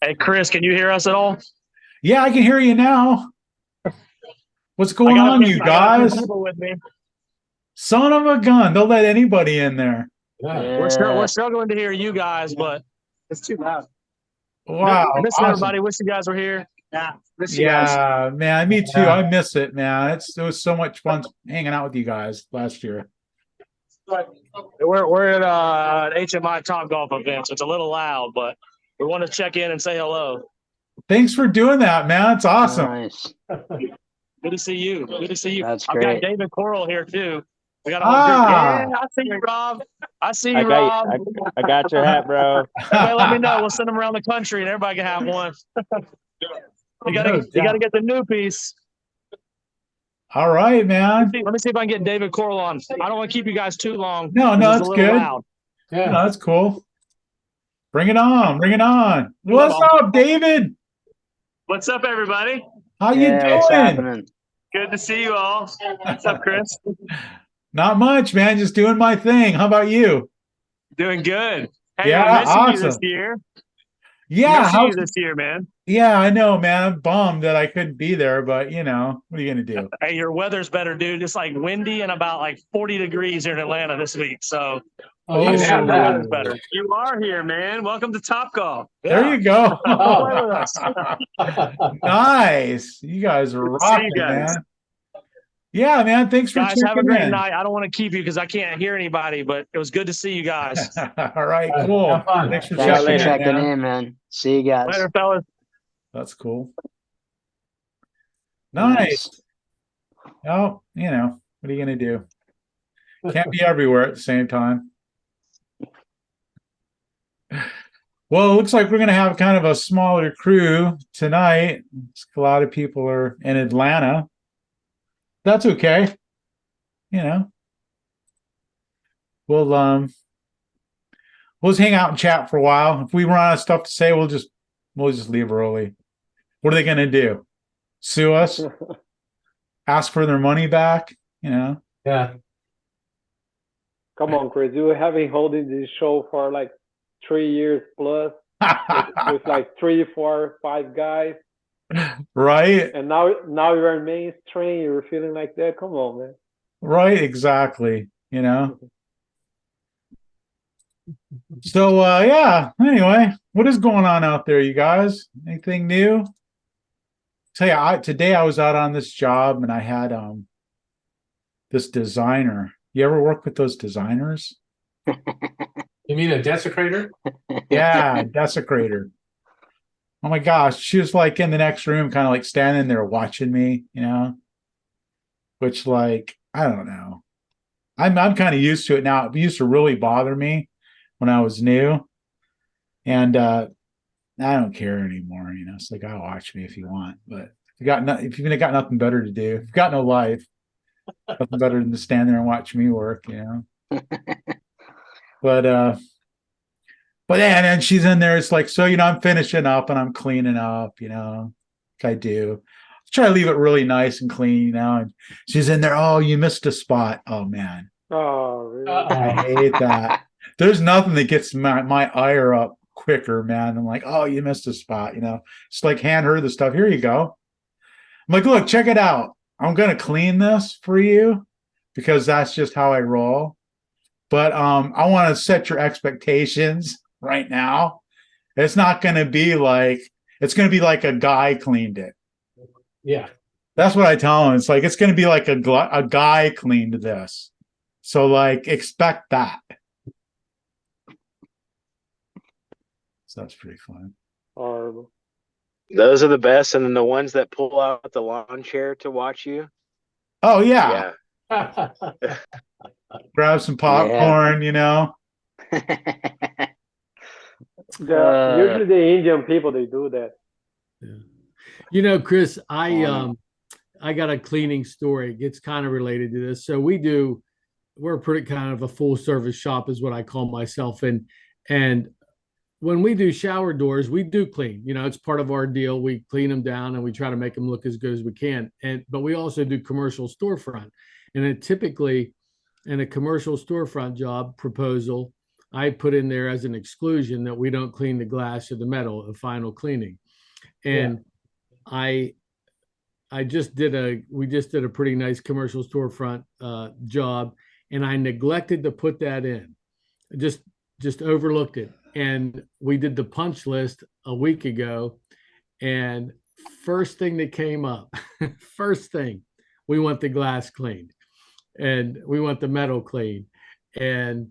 Hey, Chris, can you hear us at all? Yeah, I can hear you now. What's I going got a on, few, you I got a few guys? people with me. Son of a gun. Don't let anybody in there. Yeah. We're struggling to hear you guys, but it's too loud. Wow. Missing Awesome. everybody. Wish you guys were here. Yeah, miss you guys. Yeah, man. Me too. Yeah. I miss it, man. It was so much fun hanging out with you guys last year. We're at an HMI Top Golf event, so it's a little loud, but we want to check in and say hello. Thanks for doing that, man. It's awesome. Nice. Good to see you. Good to see you. That's I've great. got David Coral here too. We got a whole group. Yeah, I see you, Rob. I see you, Rob. I got your hat, bro. Everybody let me know. We'll send them around the country and everybody can have one. You gotta get the new piece. All right, man. Let me see if I can get David Coral on. I don't want to keep you guys too long. No, It's that's a little good. loud. Yeah. No, that's cool. Bring it on. Bring it on. What's up, David? What's up, everybody? How you What's doing? happening? Good to see you all. What's up, Chris? Not much, man. Just doing my thing. How about you? Doing good. Hey, Yeah, we're missing you this awesome. year. Yeah, Missing you this year, man. yeah, I know, man. I'm bummed that I couldn't be there, but you know, what are you gonna do? Hey, your weather's better, dude. It's like windy and about like 40 degrees here in Atlanta this week. So Oh, I'm yeah. sure the weather's better. You are here, man. Welcome to Topgolf. There you go. Come play with us. Nice. You guys are Good to see you rocking, guys. man. Yeah, man. Thanks for Guys, checking have a great in. night. I don't want to keep you because I can't hear anybody, but it was good to see you guys. All right, cool. Have fun. Thanks for Thanks for checking checking man. in, man. See you guys. Later, fellas. That's cool. Nice. Oh, you know, what are you gonna do? Can't be everywhere at the same time. Well, it looks like we're going to have kind of a smaller crew tonight. A lot of people are in Atlanta. That's okay. You know, we'll just hang out and chat for a while. If we run out of stuff to say, we'll just leave early. What are they going to do? Sue us? Ask for their money back? You know? Yeah. Come on, Chris. You have been holding this show for like 3 years plus with like 3, 4, 5 guys. Right? And now you're in mainstream. You're feeling like that. Come on, man. Right, exactly. You know? So, yeah. Anyway, what is going on out there, you guys? Anything new? Tell you, today I was out on this job and I had this designer. You ever work with those designers? You mean a desecrator? Yeah, desecrator. Oh my gosh, she was like in the next room, kind of like standing there watching me, you know. Which, like, I don't know. I'm kind of used to it now. It used to really bother me when I was new, and I don't care anymore. You know, it's like, I'll watch me if you want, but if you've got nothing better to do, if you've got no life, nothing better than to stand there and watch me work, you know. But yeah, and then she's in there. It's like, so, you know, I'm finishing up and I'm cleaning up, you know, like I do. Try to leave it really nice and clean, you know. And she's in there. Oh, you missed a spot. Oh man, Oh, really? I hate that. There's nothing that gets my ire up quicker, man. I'm like, oh, you missed a spot, you know. It's like, hand her the stuff. Here you go. I'm like, look, check it out. I'm gonna clean this for you because that's just how I roll. But I want to set your expectations right now. It's not going to be like, it's going to be like a guy cleaned it. Yeah. That's what I tell him. It's like, it's going to be like a guy cleaned this. So like, expect that. So that's pretty fun. Horrible. Those are the best, and then the ones that pull out the lawn chair to watch you. Oh yeah. Yeah. Grab some popcorn, you know. Usually the Indian people, they do that. Yeah. You know, Chris, I got a cleaning story. It's kind of related to this. So we're pretty kind of a full service shop is what I call myself. And when we do shower doors, we do clean, you know, it's part of our deal. We clean them down and we try to make them look as good as we can. But we also do commercial storefront. And it typically in a commercial storefront job proposal, I put in there as an exclusion that we don't clean the glass or the metal of final cleaning. And we just did a pretty nice commercial storefront job, and I neglected to put that in. Just overlooked it. And we did the punch list a week ago, and first thing that came up, first thing, we want the glass cleaned and we want the metal cleaned, and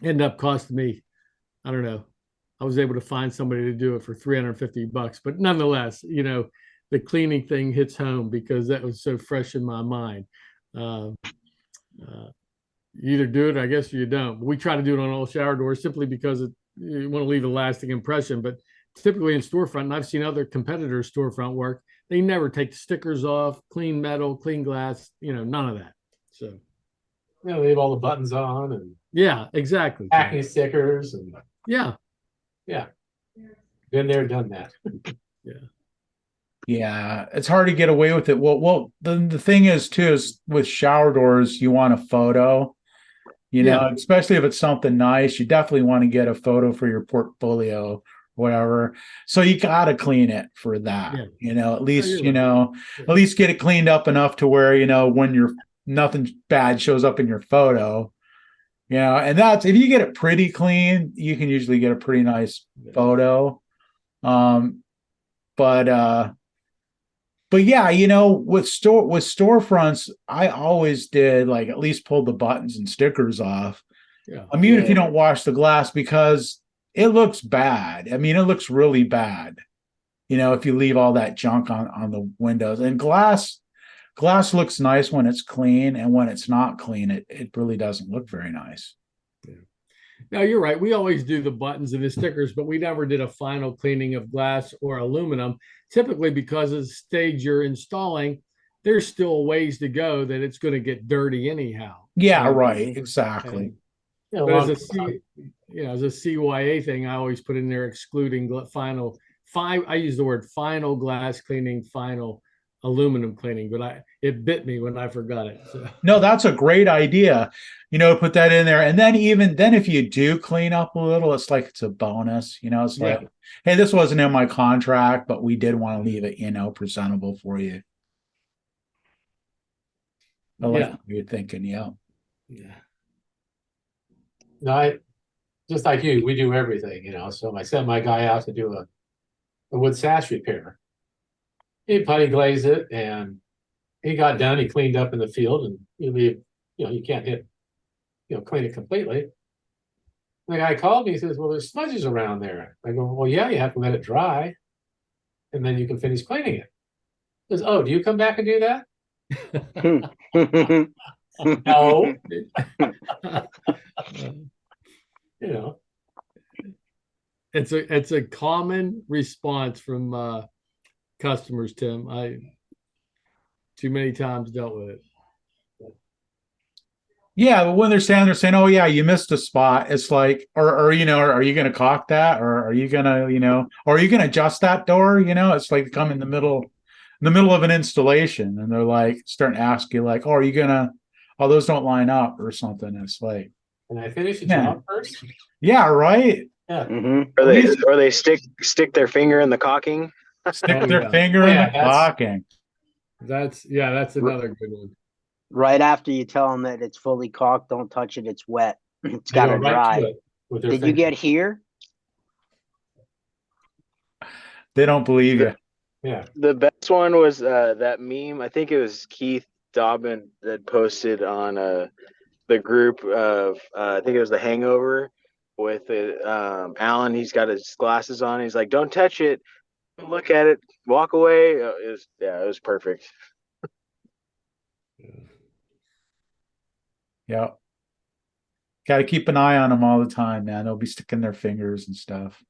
ended up costing me, I don't know, I was able to find somebody to do it for $350, but nonetheless, the cleaning thing hits home because that was so fresh in my mind. You either do it, I guess, or you don't. But we try to do it on all shower doors simply because you want to leave a lasting impression. But typically in storefront, and I've seen other competitors' storefront work, they never take the stickers off, clean metal, clean glass, none of that. So, leave all the buttons on and yeah, exactly. packing stickers and Yeah. Been there, done that. Yeah, it's hard to get away with it. Well, the thing is too is with shower doors, you want a photo. Especially if it's something nice, you definitely want to get a photo for your portfolio, whatever. So you got to clean it for that. At least at least get it cleaned up enough to where when nothing bad shows up in your photo. And that's if you get it pretty clean, you can usually get a pretty nice photo. But yeah, with storefronts, I always did like at least pull the buttons and stickers off. Yeah. I mean, if you don't wash the glass, because it looks bad. I mean, it looks really bad. If you leave all that junk on the windows. And glass looks nice when it's clean, and when it's not clean, it really doesn't look very nice. No, you're right. We always do the buttons and the stickers, but we never did a final cleaning of glass or aluminum, typically because of the stage you're installing, there's still ways to go that it's going to get dirty anyhow. Yeah, right. Exactly. But as a CYA thing, I always put in there excluding I use the word final glass cleaning, final aluminum cleaning, but it bit me when I forgot it. So. No, that's a great idea. Put that in there. And then if you do clean up a little, it's like it's a bonus. It's like, hey, this wasn't in my contract, but we did want to leave it, presentable for you. I like what you're thinking, yeah. No, just like you, we do everything, So I sent my guy out to do a wood sash repair. He putty glazed it, and he got done. He cleaned up in the field, and you can't clean it completely. The guy called me. He says, "Well, there's smudges around there." I go, "Well, yeah, you have to let it dry, and then you can finish cleaning it." He says, "Oh, do you come back and do that?" No. It's a common response from customers, Tim. I too many times dealt with it. Yeah, but when they're standing there saying, "Oh yeah, you missed a spot," it's like, or are you going to caulk that, or are you going to, or are you going to adjust that door? It's like come in the middle of an installation, and they're like starting to ask you like, "Oh, are you going to? Oh, those don't line up or something." It's like, can I finish the job first? Yeah, right. Yeah. Mm-hmm. Or they stick their finger in the caulking. Stick their finger in the caulking. That's another good one. Right after you tell them that it's fully caulked, don't touch it. It's wet. It's got to dry. Did you get here? They don't believe you. Yeah. The best one was that meme. I think it was Keith Dobbin that posted on the group of I think it was The Hangover with Alan. He's got his glasses on. He's like, "Don't touch it. Look at it. Walk away." It was perfect. Yeah. Got to keep an eye on them all the time, man. They'll be sticking their fingers and stuff.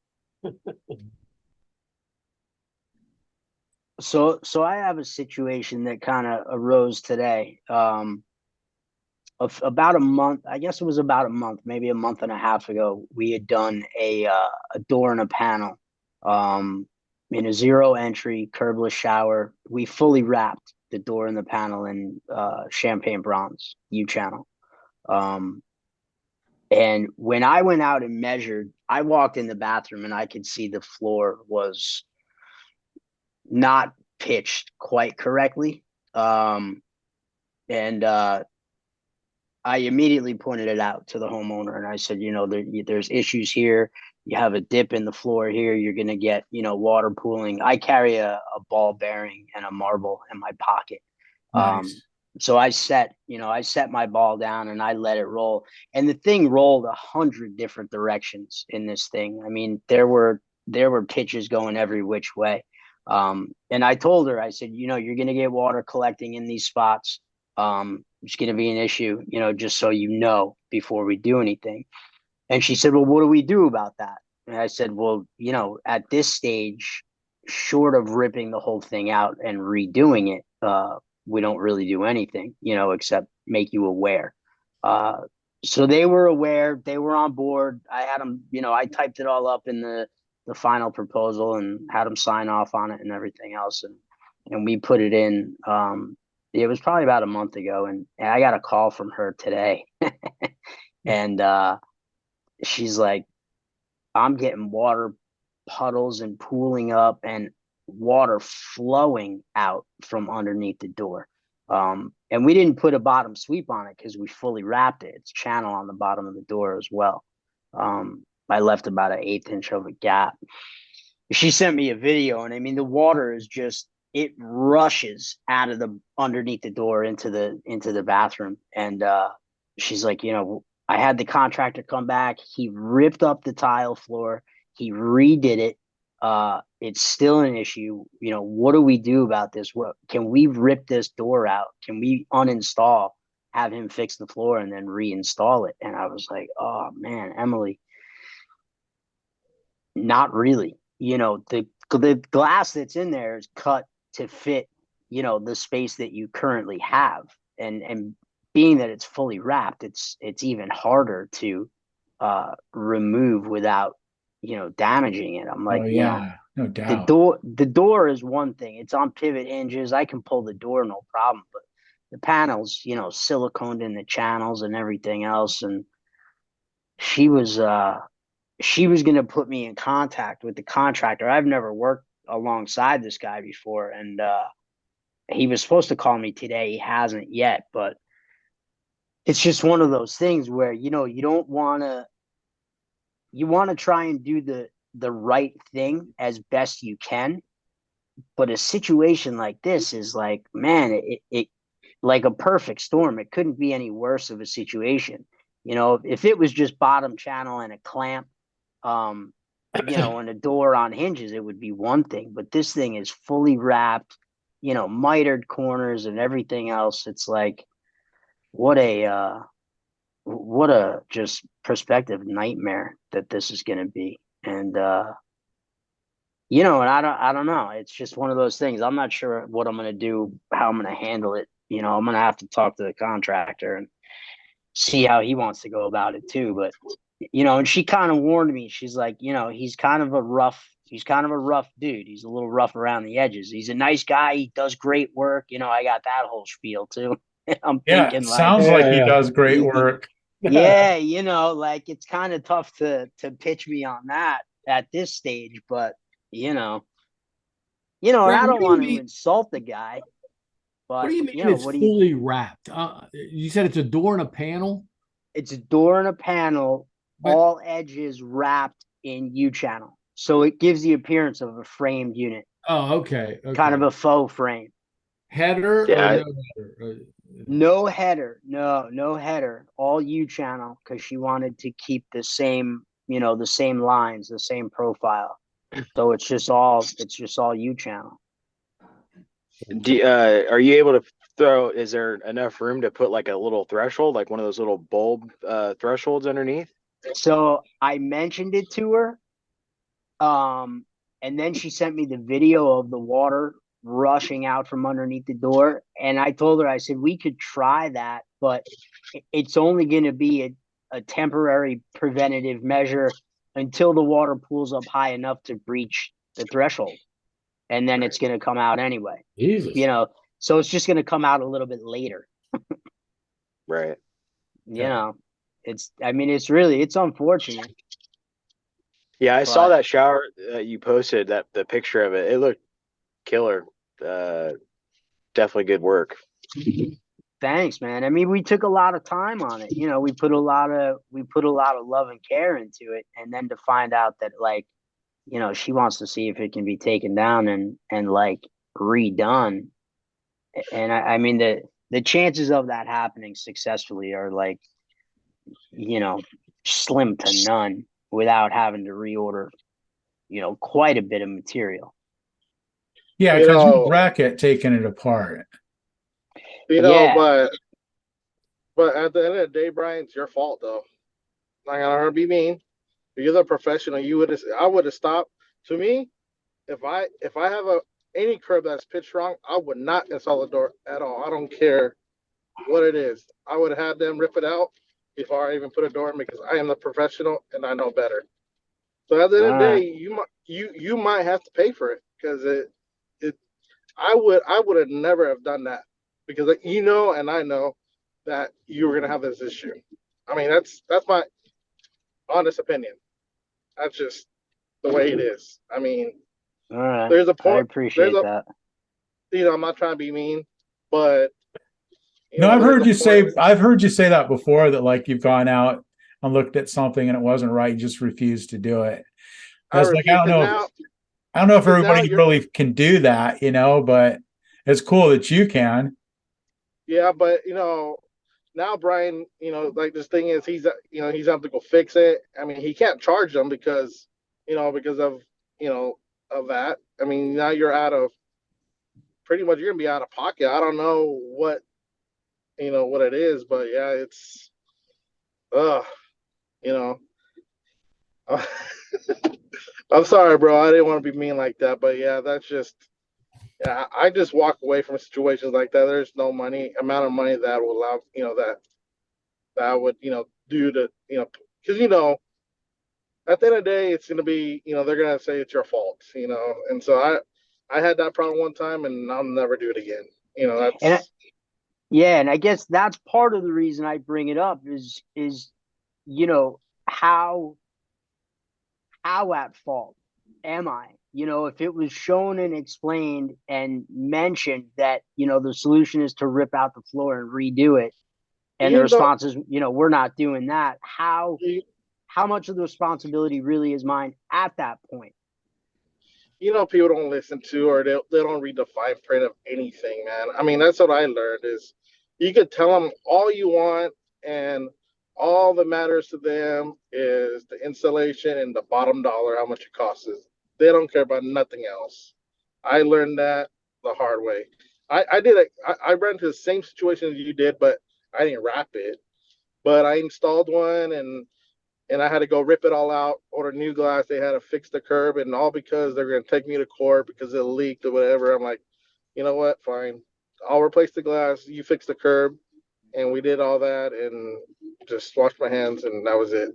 So I have a situation that kind of arose today. Of about a month, I guess it was about a month, maybe a month and a half ago, we had done a door and a panel in a 0 entry curbless shower. We fully wrapped the door and the panel in champagne bronze U channel. And when I went out and measured, I walked in the bathroom and I could see the floor was not pitched quite correctly. And I immediately pointed it out to the homeowner, and I said, there's issues here. You have a dip in the floor here. You're going to get, water pooling. I carry a ball bearing and a marble in my pocket. Nice. So I set my ball down and I let it roll, and the thing rolled 100 different directions in this thing. I mean, there were pitches going every which way. And I told her, I said, you're going to get water collecting in these spots. It's going to be an issue, just so you know before we do anything. And she said, well, what do we do about that? And I said, well, at this stage, short of ripping the whole thing out and redoing it, we don't really do anything, except make you aware. So they were aware, they were on board. I had them, I typed it all up in the final proposal and had them sign off on it and everything else. And we put it in. It was probably about a month ago, and I got a call from her today. And she's like, I'm getting water puddles and pooling up and water flowing out from underneath the door. And we didn't put a bottom sweep on it because we fully wrapped it. It's channel on the bottom of the door as well. I left about an 1/8 inch of a gap. She sent me a video, and I mean, the water is just, it rushes out of the underneath the door into the bathroom. And she's like, I had the contractor come back. He ripped up the tile floor. He redid it. It's still an issue. What do we do about this? What can we rip this door out? Can we uninstall, have him fix the floor, and then reinstall it? And I was like, oh man, Emily, not really. The glass that's in there is cut to fit, the space that you currently have. And being that it's fully wrapped, it's even harder to remove without, damaging it. I'm like, Oh yeah, no doubt. the door is one thing. It's on pivot hinges. I can pull the door, no problem. But the panels, siliconed in the channels and everything else. And she was going to put me in contact with the contractor. I've never worked alongside this guy before, and he was supposed to call me today. He hasn't yet, but it's just one of those things where you don't want to. You want to try and do the right thing as best you can, but a situation like this is like, man, it like a perfect storm. It couldn't be any worse of a situation. If it was just bottom channel and a clamp, and a door on hinges, it would be one thing. But this thing is fully wrapped, mitered corners and everything else. It's like, what a just prospective nightmare that this is going to be. And and I don't know. It's just one of those things. I'm not sure what I'm going to do, how I'm going to handle it. I'm going to have to talk to the contractor and see how he wants to go about it too. But and she kind of warned me. She's like, he's kind of a rough dude. He's a little rough around the edges. He's a nice guy. He does great work. I got that whole spiel too. I'm thinking, sounds like he does great work. Yeah, like it's kind of tough to pitch me on that at this stage, but and I don't want to insult the guy. But what do you mean it's fully wrapped? You said it's a door and a panel? It's a door and a panel, all edges wrapped in U-channel. So it gives the appearance of a framed unit. Oh, okay. Kind of a faux frame. Header? Yeah. No header. No header. All U-channel, because she wanted to keep the same, the same lines, the same profile. So it's just all U-channel. Are you able to throw? Is there enough room to put like a little threshold, like one of those little bulb thresholds underneath? So I mentioned it to her, and then she sent me the video of the water rushing out from underneath the door, and I told her, I said, we could try that, but it's only going to be a temporary preventative measure until the water pools up high enough to breach the threshold. And then it's going to come out anyway. Jesus. So it's just going to come out a little bit later. Right. You know. I mean, it's unfortunate. Yeah, I saw But- that shower that you posted, that the picture of it. It looked killer. Definitely good work. Thanks, man. I mean, we took a lot of time on it. You know, we put a lot of love and care into it, and then to find out that, like, you know, she wants to see if it can be taken down and like redone. And I mean, the chances of that happening successfully are, like, you know, slim to none without having to reorder, you know, quite a bit of material. Yeah, You because know- you wreck it taking it apart. You know, Yeah. but at the end of the day, Brian, it's your fault though. Not gonna be mean. You're the professional. I would have stopped. To me, if I have any curb that's pitched wrong, I would not install a door at all. I don't care what it is. I would have had them rip it out before I even put a door in, because I am the professional and I know better. So at the end of the day, you might have to pay for it, because I would have never have done that, because, like, you know, and I know that you were gonna have this issue. I mean, that's my honest opinion. That's just the way it is. I mean, All right. there's a I point. appreciate that. You know, I'm not trying to be mean, but No, I've there's heard a you say point. I've heard you say that before, that like you've gone out and looked at something and it wasn't right, you just refused to do it. Because like I don't know if 'cause now everybody you're- really can do that, you know, but it's cool that you can. Yeah, but now Brian, like, this thing is, he's have to go fix it. I mean, he can't charge them because of of that. I mean, now you're pretty much, you're gonna be out of pocket. I don't know what it is, but yeah, it's you know. I'm sorry, bro. I didn't want to be mean like that, but yeah, that's just, yeah. I just walk away from situations like that. There's no amount of money that will allow, that I would, do to, because at the end of the day, it's gonna be, they're gonna say it's your fault, and so I had that problem one time, and I'll never do it again. That's. Yeah, and I guess that's part of the reason I bring it up is how at fault am I? If it was shown and explained and mentioned that, the solution is to rip out the floor and redo it, and the response is, we're not doing that. How much of the responsibility really is mine at that point? People don't listen to, or they don't read the fine print of anything, man. I mean, that's what I learned is, you could tell them all you want, and all that matters to them is the installation and the bottom dollar, how much it costs. They don't care about nothing else. I learned that the hard way. I ran into the same situation as you did, but I didn't wrap it. But I installed one, and I had to go rip it all out, order new glass. They had to fix the curb, and all because they're going to take me to court because it leaked or whatever. I'm like, you know what? Fine. I'll replace the glass. You fix the curb. And we did all that and just washed my hands, and that was it.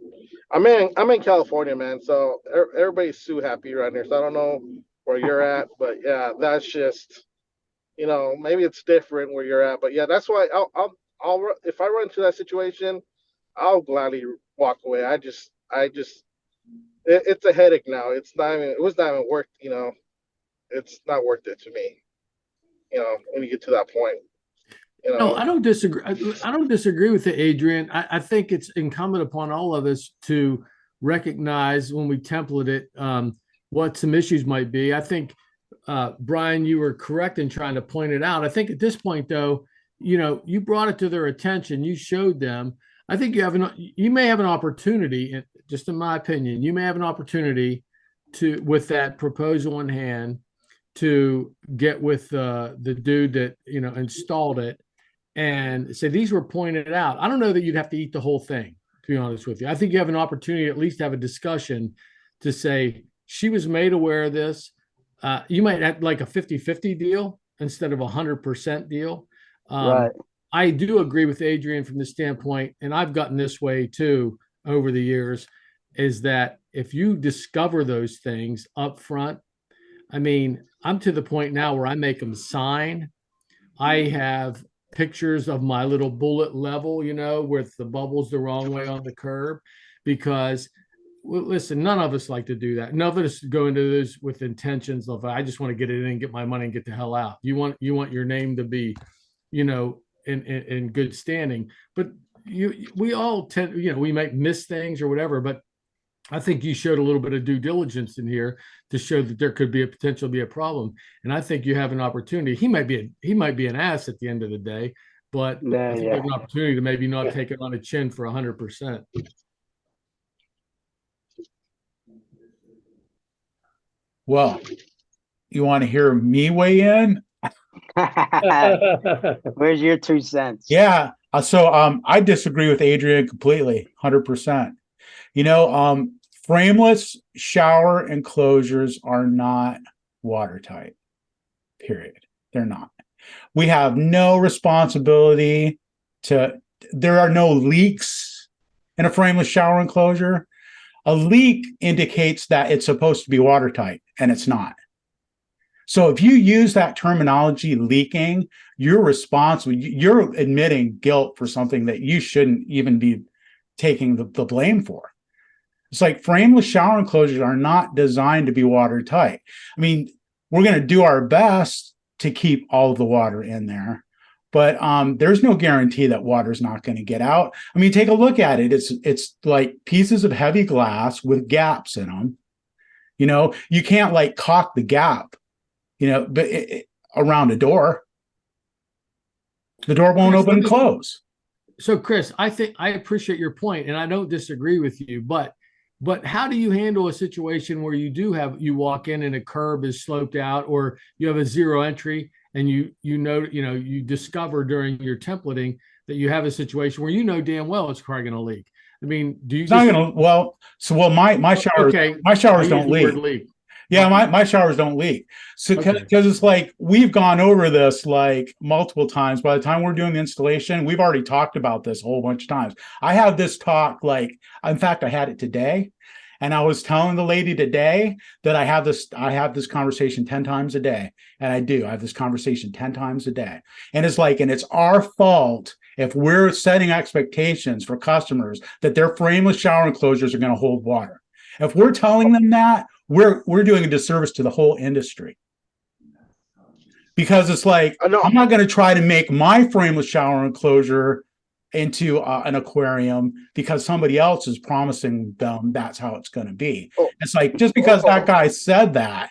I'm in California, man. So everybody's so happy around here. So I don't know where you're at, but yeah, that's just, maybe it's different where you're at. But yeah, that's why I'll if I run into that situation, I'll gladly walk away. It's a headache now. It was not even worth, it's not worth it to me, when you get to that point. No, I don't disagree. I don't disagree with it, Adrian. I think it's incumbent upon all of us to recognize when we template it what some issues might be. I think, Brian, you were correct in trying to point it out. I think at this point, though, you brought it to their attention. You showed them. I think you may have an opportunity, just in my opinion, you may have an opportunity to, with that proposal in hand, to get with the dude that installed it and say these were pointed out. I don't know that you'd have to eat the whole thing, to be honest with you. I think you have an opportunity to at least have a discussion to say she was made aware of this. You might have like a 50-50 deal instead of 100% deal. Right. I do agree with Adrian from the standpoint, and I've gotten this way too over the years, is that if you discover those things up front, I mean, I'm to the point now where I make them sign. I have pictures of my little bullet level, with the bubbles the wrong way on the curb, because listen, none of us like to do that. None of us go into this with intentions of, I just want to get it in, get my money, and get the hell out. You want your name to be, in good standing. But we all tend, we might miss things or whatever. But I think you showed a little bit of due diligence in here to show that there could be a potential be a problem. And I think you have an opportunity. He might be an ass at the end of the day, but I think you have an opportunity to maybe not take it on the chin for 100%. Well, you want to hear me weigh in? Where's your 2 cents? Yeah. So I disagree with Adrian completely, 100%. Frameless shower enclosures are not watertight. Period. They're not. We have no responsibility there are no leaks in a frameless shower enclosure. A leak indicates that it's supposed to be watertight, and it's not. So if you use that terminology, leaking, you're responsible. You're admitting guilt for something that you shouldn't even be taking the blame for. It's like frameless shower enclosures are not designed to be watertight. I mean, we're going to do our best to keep all of the water in there, but there's no guarantee that water's not going to get out. I mean, take a look at it. It's like pieces of heavy glass with gaps in them. You can't like caulk the gap, but around a door. The door won't open and close. So, Chris, I think I appreciate your point, and I don't disagree with you, but how do you handle a situation where you walk in and a curb is sloped out, or you have a zero entry, and you discover during your templating that you have a situation where damn well it's probably going to leak. I mean, do you? It's not going to. My showers. Okay. My showers don't leak. Yeah, my showers don't leak. So because it's like we've gone over this like multiple times. By the time we're doing the installation, we've already talked about this a whole bunch of times. I have this talk in fact, I had it today, and I was telling the lady today that I have this conversation 10 times a day, and I have this conversation 10 times a day, and it's our fault if we're setting expectations for customers that their frameless shower enclosures are going to hold water. If we're telling them that, we're doing a disservice to the whole industry, because it's like, I'm not going to try to make my frameless shower enclosure into an aquarium because somebody else is promising them that's how it's going to be. It's like, just because that guy said that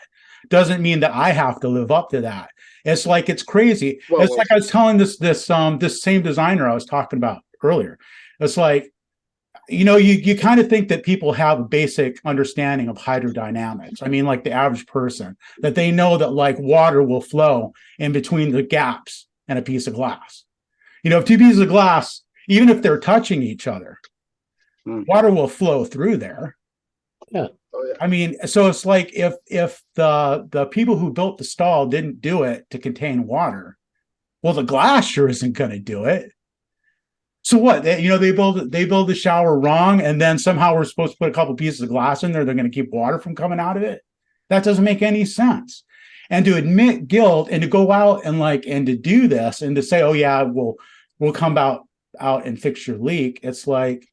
doesn't mean that I have to live up to that. It's like, it's crazy. It's like I was telling this same designer I was talking about earlier. It's like, you kind of think that people have a basic understanding of hydrodynamics. I mean, like the average person, that they know that like water will flow in between the gaps in a piece of glass. If two pieces of glass, even if they're touching each other, water will flow through there. Yeah. I mean, so it's like if the people who built the stall didn't do it to contain water, well, the glass sure isn't going to do it. So what? They build the shower wrong, and then somehow we're supposed to put a couple pieces of glass in there. They're going to keep water from coming out of it. That doesn't make any sense. And to admit guilt and to go out and to do this and to say, oh yeah, we'll come out and fix your leak. It's like,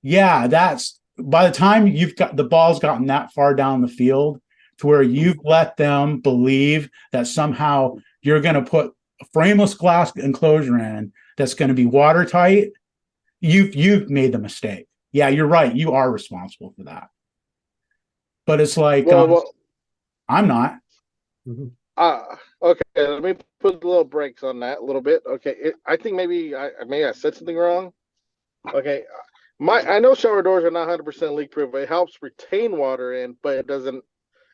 yeah, that's by the time you've got the ball's gotten that far down the field to where you've let them believe that somehow you're going to put a frameless glass enclosure in that's going to be watertight, you've made the mistake. Yeah, you're right. You are responsible for that. But it's like, I'm not. Okay, let me put a little brakes on that a little bit. Okay, I think maybe I said something wrong. Okay, I know shower doors are not 100% leak proof. It helps retain water in, but it doesn't.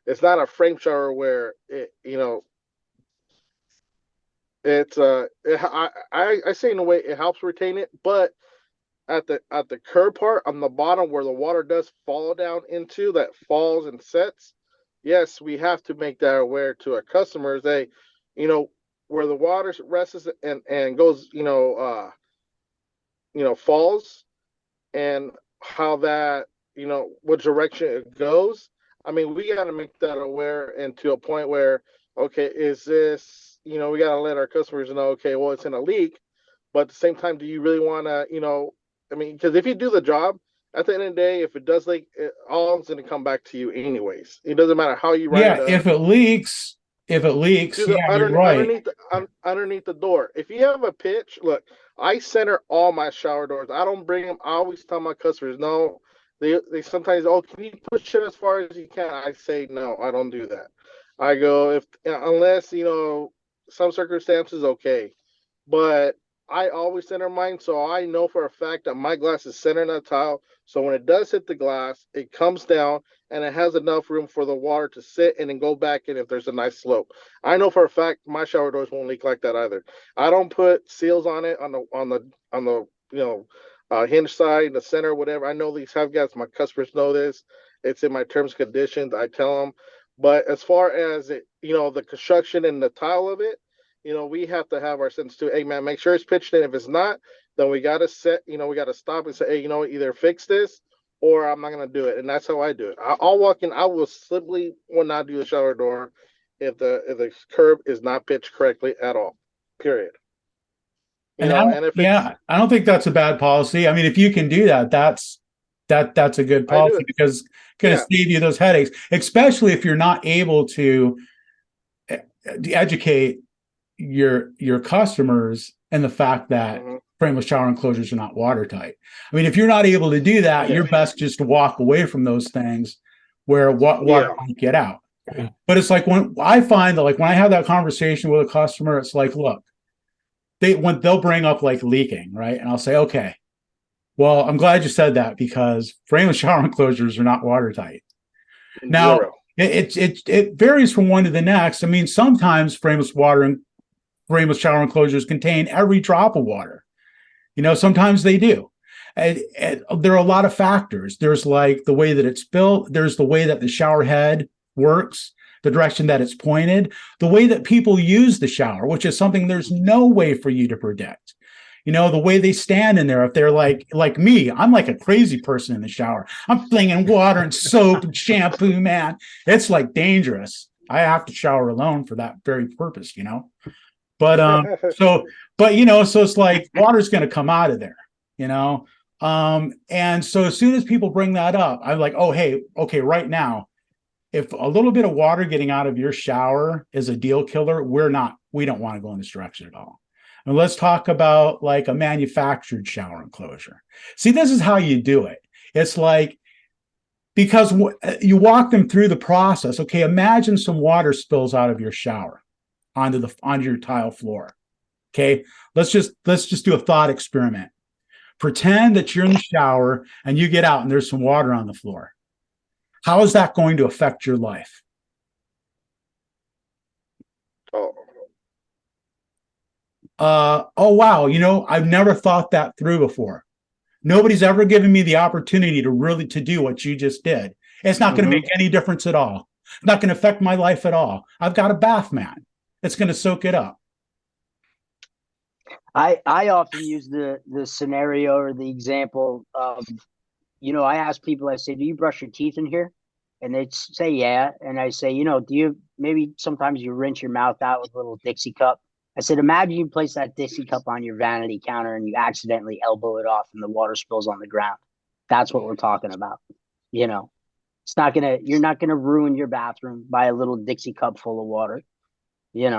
It's not a frame shower where it's I say in a way it helps retain it, but at the curb part on the bottom where the water does fall down into, that falls and sets, yes, we have to make that aware to our customers. Where the water rests and goes, falls, and how that, what direction it goes. I mean, we got to make that aware, and to a point where, okay, is this, we got to let our customers know, okay, well, it's in a leak, but at the same time, do you really want to, I mean, because if you do the job, at the end of the day, if it does leak, all is going to come back to you anyways. It doesn't matter how you write Yeah, it up. if it leaks, To the yeah, you're right. underneath the door. If you have a pitch, look, I center all my shower doors. I don't bring them. I always tell my customers, no. They sometimes, oh, can you push it as far as you can? I say no, I don't do that. I go, if unless some circumstances, okay, but I always center mine, so I know for a fact that my glass is centered in that tile. So when it does hit the glass, it comes down and it has enough room for the water to sit and then go back in if there's a nice slope. I know for a fact my shower doors won't leak like that either. I don't put seals on it on the hinge side, the center, whatever. I know these have guys. My customers know this. It's in my terms and conditions. I tell them. But as far as it, the construction and the tile of it, we have to have our sense too. Hey, man, make sure it's pitched in. If it's not, then we got to we got to stop and say, hey, either fix this or I'm not going to do it. And that's how I do it. I'll walk in. I will simply will not do the shower door if the curb is not pitched correctly at all, period. And I don't think that's a bad policy. I mean, if you can do that, that's a good policy because it's going to save you those headaches, especially if you're not able to educate your customers and the fact that frameless shower enclosures are not watertight. I mean, if you're not able to do that, you're best just to walk away from those things where water might get out. Yeah. But it's like when I find that, like when I have that conversation with a customer, it's like, look, they'll bring up like leaking, right? And I'll say, okay, well, I'm glad you said that because frameless shower enclosures are not watertight. Now, it varies from one to the next. I mean, sometimes frameless shower enclosures contain every drop of water. Sometimes they do. And there are a lot of factors. There's like the way that it's built. There's the way that the shower head works, the direction that it's pointed, the way that people use the shower, which is something there's no way for you to predict. The way they stand in there, if they're like me, I'm like a crazy person in the shower. I'm flinging water and soap and shampoo, man. It's like dangerous. I have to shower alone for that very purpose, But so it's like water's going to come out of there, and so as soon as people bring that up, I'm like, oh, hey, okay, right now, if a little bit of water getting out of your shower is a deal killer, we don't want to go in this direction at all. And let's talk about like a manufactured shower enclosure. See, this is how you do it. It's like, because you walk them through the process. Okay, imagine some water spills out of your shower onto your tile floor. Okay, let's just do a thought experiment. Pretend that you're in the shower and you get out and there's some water on the floor. How is that going to affect your life? Oh wow, I've never thought that through before. Nobody's ever given me the opportunity to do what you just did. It's not going to make any difference at all. It's not going to affect my life at all. I've got a bath mat. It's going to soak it up. I often use the scenario or the example of, I ask people, I say, do you brush your teeth in here? And they say, yeah. And I say, do you, maybe sometimes you rinse your mouth out with a little Dixie cup. I said, imagine you place that Dixie cup on your vanity counter and you accidentally elbow it off and the water spills on the ground. That's what we're talking about. You're not going to ruin your bathroom by a little Dixie cup full of water. It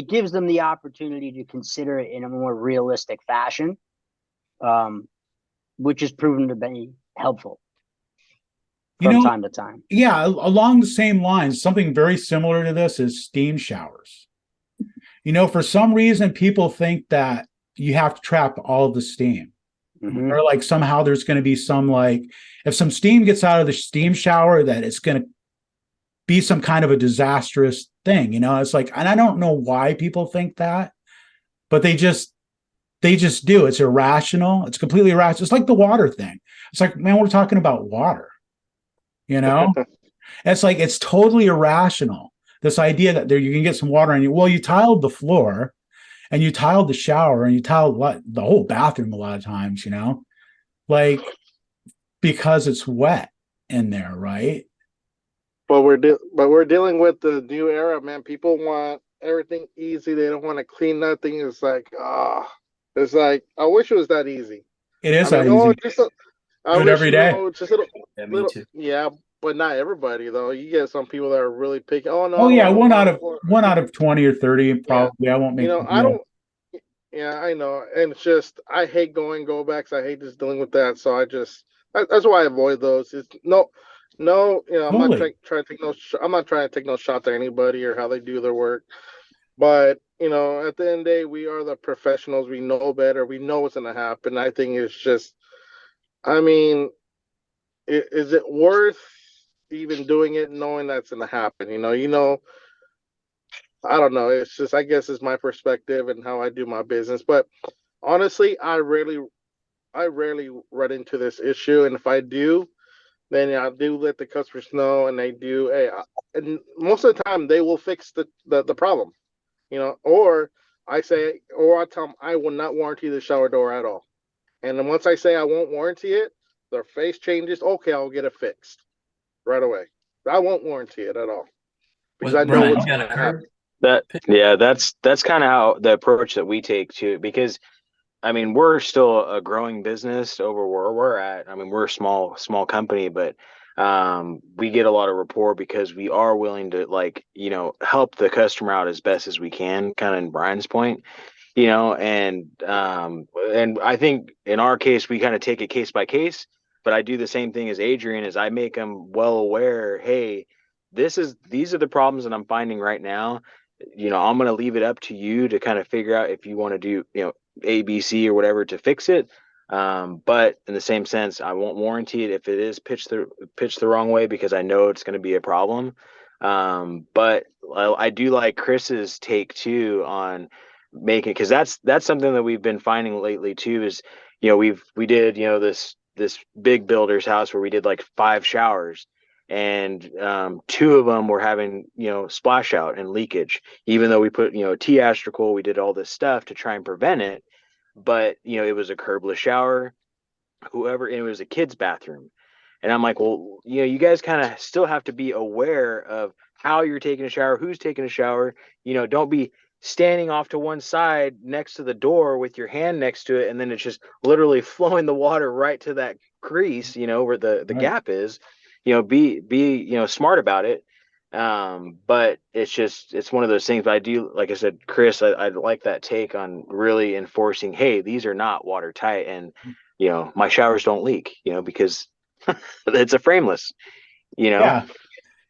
gives them the opportunity to consider it in a more realistic fashion, which has proven to be helpful from time to time. Yeah, along the same lines, something very similar to this is steam showers. For some reason, people think that you have to trap all of the steam. Or like somehow there's going to be some, like, if some steam gets out of the steam shower, that it's going to be some kind of a disastrous thing. It's like, and I don't know why people think that, but they just do. It's irrational. It's completely irrational. It's like the water thing. It's like, man, we're talking about water. It's like, it's totally irrational. This idea that you can get some water on you. Well, you tiled the floor and you tiled the shower and you tiled the whole bathroom a lot of times, like, because it's wet in there, right? but we're dealing with the new era, man. People want everything easy. They don't want to clean nothing. It's like, it's like I wish it was that easy. It is I that mean, easy. I Do it wish, every day. just a little, Yeah, me too. yeah, but not everybody though. You get some people that are really picky. Oh no, I Oh don't yeah, want no bottom floor. one out of 20 or 30 Yeah, probably. I won't make the I deal. don't. Yeah, I know, and it's just I hate go backs. I hate just dealing with that. So that's why I avoid those. It's no. I'm not Totally. trying to take no. I'm not trying to take no shots at anybody or how they do their work. But at the end of the day, we are the professionals. We know better. We know what's gonna happen. I think it's just. I mean, is it worth even doing it knowing that's gonna happen? I don't know. It's just I guess it's my perspective and how I do my business. But honestly, I rarely run into this issue, and if I do, then I do let the customers know, and they do. Hey, and most of the time they will fix the problem, Or I tell them I will not warranty the shower door at all, and then once I say I won't warranty it, their face changes. Okay, I'll get it fixed right away. I won't warranty it at all because I know Brian, what's you got going a to happen. curb? That's kind of how the approach that we take to it, because I mean, we're still a growing business over where we're at. I mean, we're a small company, but we get a lot of rapport because we are willing to help the customer out as best as we can, kind of in Brian's point, and I think in our case, we kind of take it case by case, but I do the same thing as Adrian, is I make them well aware, hey, these are the problems that I'm finding right now. I'm going to leave it up to you to kind of figure out if you want to do, A, B, C or whatever to fix it. But in the same sense, I won't warranty it if it is pitched the wrong way, because I know it's going to be a problem. But I do like Chris's take too on making, because that's something that we've been finding lately too, is, we did, this big builder's house where we did like 5 showers, and 2 of them were having splash out and leakage, even though we put T-astrical, we did all this stuff to try and prevent it, but it was a curbless shower, and it was a kid's bathroom, and I'm like, well, you guys kind of still have to be aware of how you're taking a shower, who's taking a shower. Don't be standing off to one side next to the door with your hand next to it, and then it's just literally flowing the water right to that crease, where the Right. gap is. Be smart about it. But it's one of those things. But I do, like I said, Chris, I like that take on really enforcing, hey, these are not watertight, and my showers don't leak, because it's a frameless, Yeah.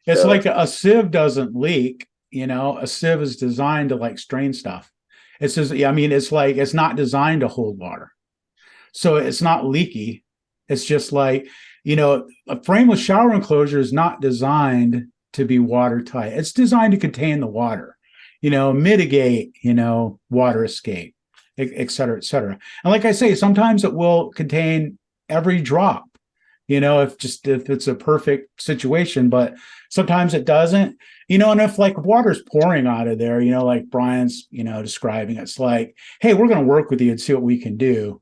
It's So- like a sieve doesn't leak, a sieve is designed to like strain stuff. It's just, I mean, it's like, it's not designed to hold water. So it's not leaky. It's just like, a frameless shower enclosure is not designed to be watertight. It's designed to contain the water, mitigate, water escape, et cetera, et cetera. And like I say, sometimes it will contain every drop, if it's a perfect situation, but sometimes it doesn't, and if like water's pouring out of there, like Brian's, describing, it's like, hey, we're going to work with you and see what we can do,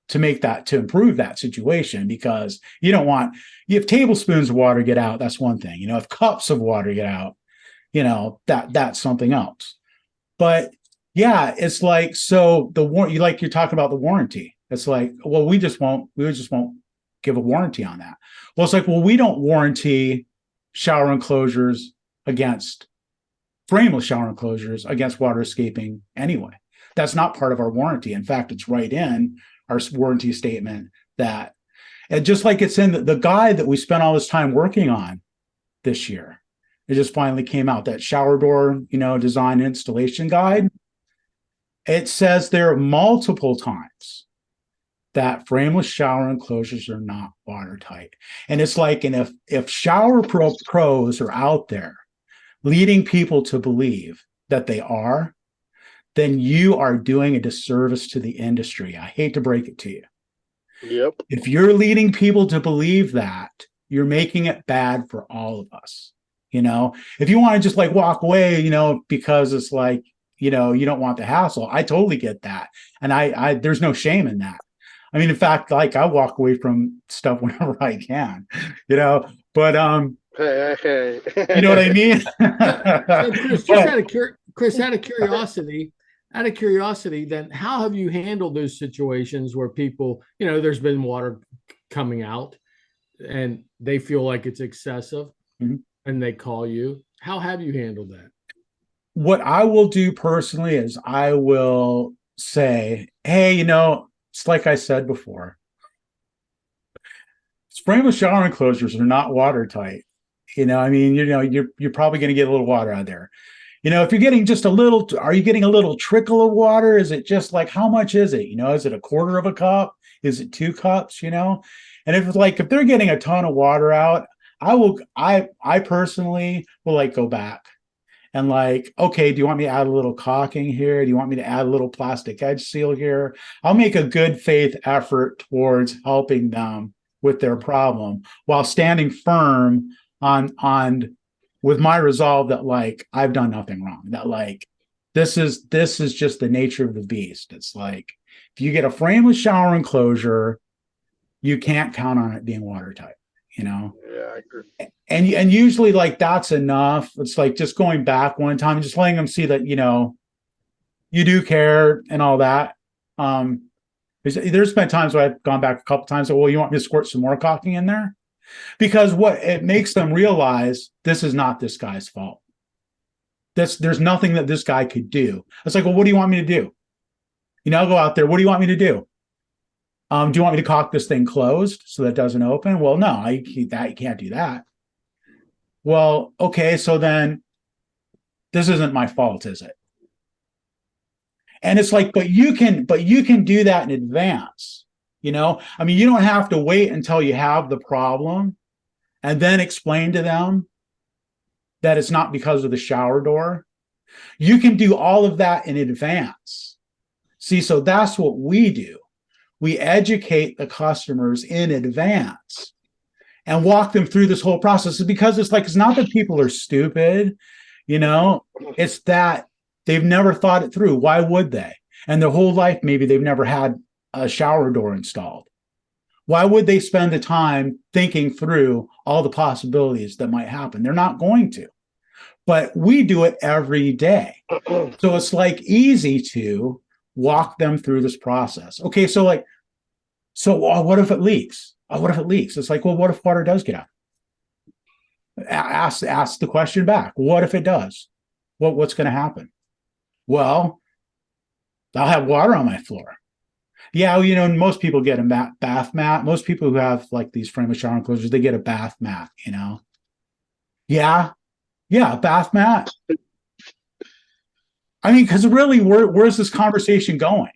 to make that, to improve that situation, because you have tablespoons of water get out, that's one thing. If cups of water get out, that's something else. But yeah, it's like, so you're talking about the warranty. It's like, well, we just won't give a warranty on that. Well, it's like, well, we don't warranty shower enclosures against frameless shower enclosures against water escaping anyway. That's not part of our warranty. In fact, it's right in our warranty statement that, and just like it's in the guide that we spent all this time working on this year, it just finally came out, that shower door, design and installation guide. It says there multiple times that frameless shower enclosures are not watertight. And it's like, and if shower pros are out there leading people to believe that they are, then you are doing a disservice to the industry. I hate to break it to you. Yep. If you're leading people to believe that, you're making it bad for all of us. If you want to just like walk away, because it's like, you don't want the hassle, I totally get that. And I there's no shame in that. I mean, in fact, like I walk away from stuff whenever I can, But Hey. you know what I mean? So Chris, But Chris, out of curiosity, then how have you handled those situations where people, there's been water coming out and they feel like it's excessive Mhm. and they call you? How have you handled that? what I will do personally is I will say, hey, it's like I said before, frameless shower enclosures are not watertight. I mean, you're probably going to get a little water out there. If you're getting just a little, are you getting a little trickle of water? Is it just like, how much is it? Is it a quarter of a cup? Is it 2 cups? And if they're getting a ton of water out, I personally will go back and okay, do you want me to add a little caulking here? Do you want me to add a little plastic edge seal here? I'll make a good faith effort towards helping them with their problem while standing firm on with my resolve that I've done nothing wrong, that this is just the nature of the beast. It's if you get a frameless shower enclosure, you can't count on it being watertight. Yeah, I agree. And usually that's enough. It's just going back one time and just letting them see that you do care and all that. There's been times where I've gone back a couple times. Well, you want me to squirt some more caulking in there? Because what it makes them realize, this is not this guy's fault. There's nothing that this guy could do. It's well, what do you want me to do? I'll go out there. What do you want me to do? Do you want me to caulk this thing closed so that it doesn't open? Well, no, you can't do that. Well, okay, so then this isn't my fault, is it? And it's but you can do that in advance. I mean, you don't have to wait until you have the problem and then explain to them that it's not because of the shower door. You can do all of that in advance. See, so that's what we do. We educate the customers in advance and walk them through this whole process, because it's not that people are stupid, it's that they've never thought it through. Why would they? And their whole life, maybe they've never had a shower door installed. Why would they spend the time thinking through all the possibilities that might happen? They're not going to. But we do it every day. So it's easy to walk them through this process. Okay, so what if it leaks? What if it leaks? It's well, what if water does get out? Ask the question back. What if it does? What's going to happen? Well, I'll have water on my floor. Yeah, most people get a bath mat. Most people who have these frameless shower enclosures, they get a bath mat, Yeah, a bath mat. I mean, because really, where's this conversation going?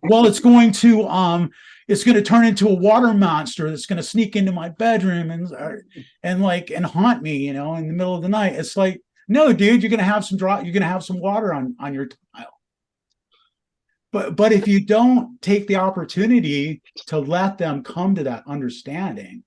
Well, it's going to turn into a water monster that's going to sneak into my bedroom and haunt me, in the middle of the night. It's no, dude, you're going to have some water on your tile. But if you don't take the opportunity to let them come to that understanding,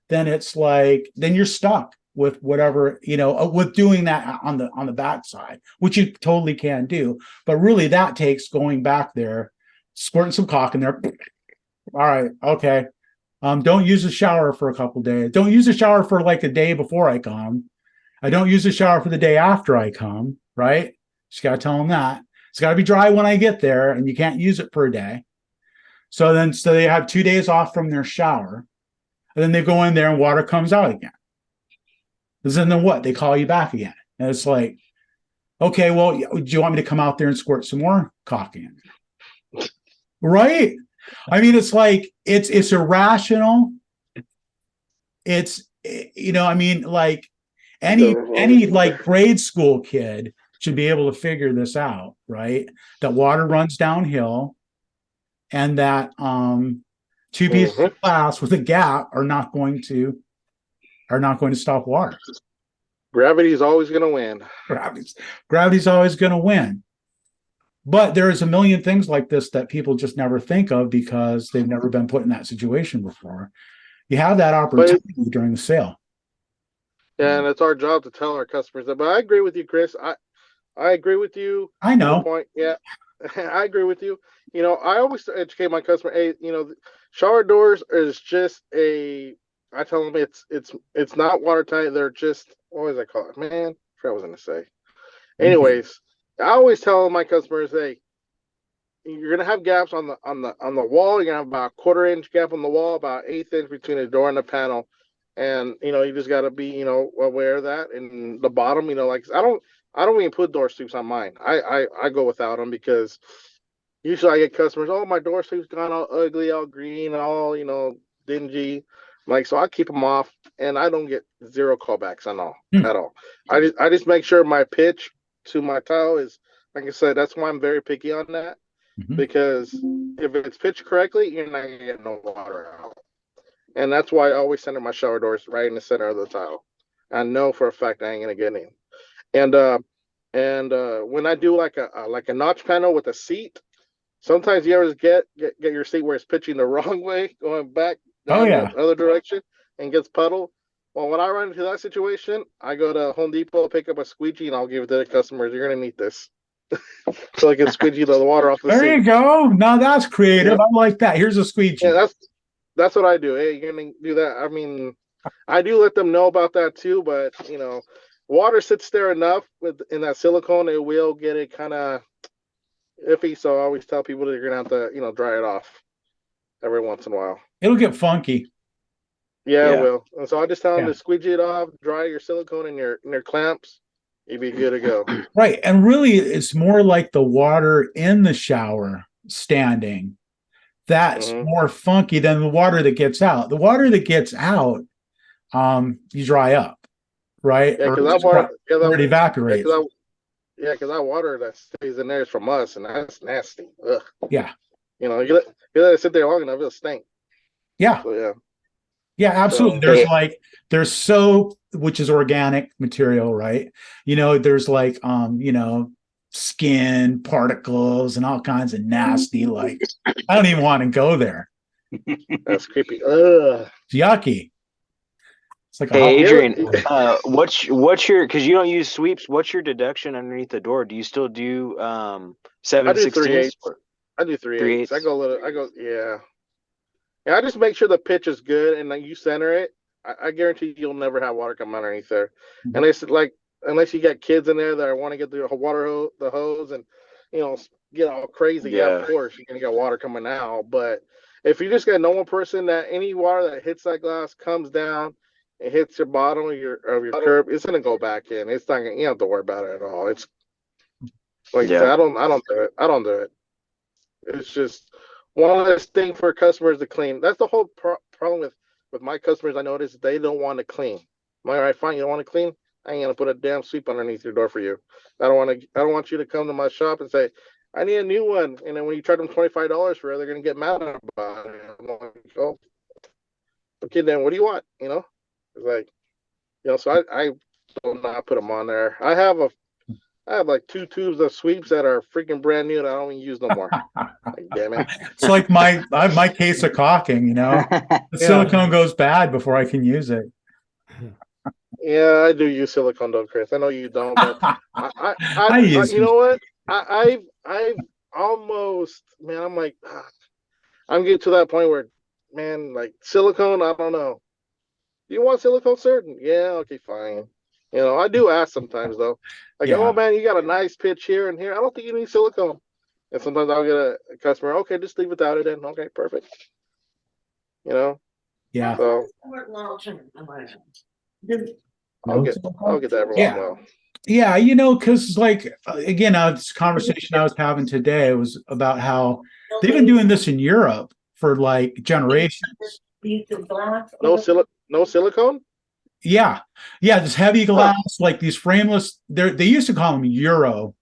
then it's then you're stuck with whatever, with doing that on the backside, which you totally can do. But really that takes going back there, squirting some caulk in there. All right, okay. Don't use the shower for a couple days. Don't use the shower for a day before I come. I don't use the shower for the day after I come, right? Just got to tell them that. It's got to be dry when I get there, and you can't use it for a day. So they have 2 days off from their shower, and then they go in there and water comes out again. And then what? They call you back again. And it's okay, well, do you want me to come out there and squirt some more caulking in? Right? I mean, it's it's irrational. It's, I mean, any grade school kid should be able to figure this out, right? That water runs downhill, and that 2 pieces of glass with a gap are not going to stop water. Gravity's always going to win. Gravity's always going to win. But there's a million things like this that people just never think of because they've never been put in that situation before. You have that opportunity during the sale. Yeah, and it's our job to tell our customers that. But I agree with you, Chris. I agree with you. I know. Point. Yeah, I agree with you. I always educate my customer. Hey, shower doors is just a I tell them it's not watertight. They're just, what was I call it? Man, I forgot what I was gonna say. Anyways, I always tell my customers, hey, you're gonna have gaps on the wall. You're gonna have about a 1/4 inch gap on the wall, about 1/8 inch between the door and the panel, and you just gotta be aware of that. And the bottom, like I don't even put door sweeps on mine. I go without them because usually I get customers, oh, my door sweep's gone all ugly, all green, all dingy. Like, so I keep them off, and I don't get zero callbacks at all. I just make sure my pitch to my tile is, like I said, that's why I'm very picky on that. Because if it's pitched correctly, you're not gonna get no water out. And that's why I always center my shower doors right in the center of the tile. I know for a fact I ain't gonna get any. And when I do like a notch panel with a seat, sometimes you ever get your seat where it's pitching the wrong way, going back down the other direction, and gets puddled. Well, when I run into that situation, I go to Home Depot, pick up a squeegee, and I'll give it to the customers. You're gonna need this. So I can squeegee the water off the seat. There you go. Now that's creative. I like that. Here's a squeegee. Yeah, that's what I do. Hey, you're gonna do that. I mean, I do let them know about that too, but water sits there enough in that silicone, it will get it kind of iffy. So I always tell people that you're gonna have to, dry it off every once in a while. It'll get funky. Yeah, it will. And so I just tell them to squeegee it off, dry your silicone and your clamps. You'd be good to go. Right. And really, it's more like the water in the shower standing. That's more funky than the water that gets out. The water that gets out, you dry up, right? Yeah, because it evaporates. Because that water that stays in there is from us, and that's nasty. Ugh. Yeah. You let it sit there long enough, it'll stink. Yeah. So, yeah. Yeah, absolutely. There's soap, which is organic material, right? There's like skin particles and all kinds of nasty, like I don't even want to go there. That's creepy. Ugh. It's yucky. It's like hey Adrian, what's your, because you don't use sweeps, what's your deduction underneath the door? Do you still do 7/16? I do 3/8. I go, yeah. Yeah, I just make sure the pitch is good, and then you center it. I guarantee you'll never have water come underneath there. And it's like, unless you got kids in there that want to get the hose, and get all crazy. Yeah, of course you're gonna get water coming out. But if you just get a normal person, that any water that hits that glass comes down, it hits your bottom of your curb, it's gonna go back in. It's not gonna, you don't have to worry about it at all. It's like I don't do it. I don't do it. It's just one of those things for customers to clean. That's the whole problem with my customers. I notice they don't want to clean. I'm like, all right, fine. You don't want to clean? I ain't gonna put a damn sweep underneath your door for you. I don't want you to come to my shop and say, I need a new one. And then when you charge them $25 for it, they're gonna get mad about it. I'm like, oh, okay, then what do you want? It's like, so I will not put them on there. I have like 2 tubes of sweeps that are freaking brand new and I don't even use no more. Like, damn it. It's like I have my case of caulking, the silicone goes bad before I can use it. Yeah, I do use silicone though, Chris. I know you don't, but I you know what? I've almost, man, I'm like, I'm getting to that point where, man, like silicone, I don't know. Do you want silicone, sir? Yeah, okay, fine. I do ask sometimes though. Like, oh man, you got a nice pitch here and here. I don't think you need silicone. And sometimes I'll get a customer, okay, just leave without it then. Okay, perfect. Yeah. So I'll get that every once in a while. Yeah, because like again, this conversation I was having today was about how they've been doing this in Europe for like generations. No silicone? Yeah, this heavy glass, like these frameless. They used to call them Euro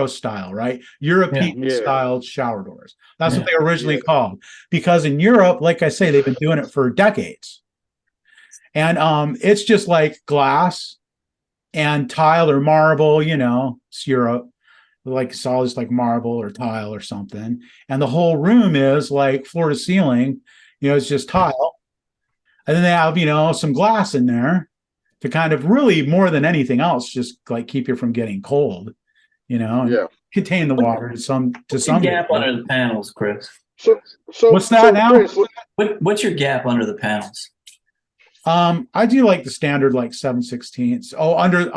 style, right? European style shower doors. That's what they originally called. Because in Europe, like I say, they've been doing it for decades. And it's just like glass and tile or marble, it's Europe. Like it's all just like marble or tile or something. And the whole room is like floor to ceiling, it's just tile. And then they have, some glass in there to kind of really more than anything else, just like keep you from getting cold, and contain the water to some gap under the panels, Chris. So what's that now? What's your gap under the panels? I do like the standard like 7/16. Oh, under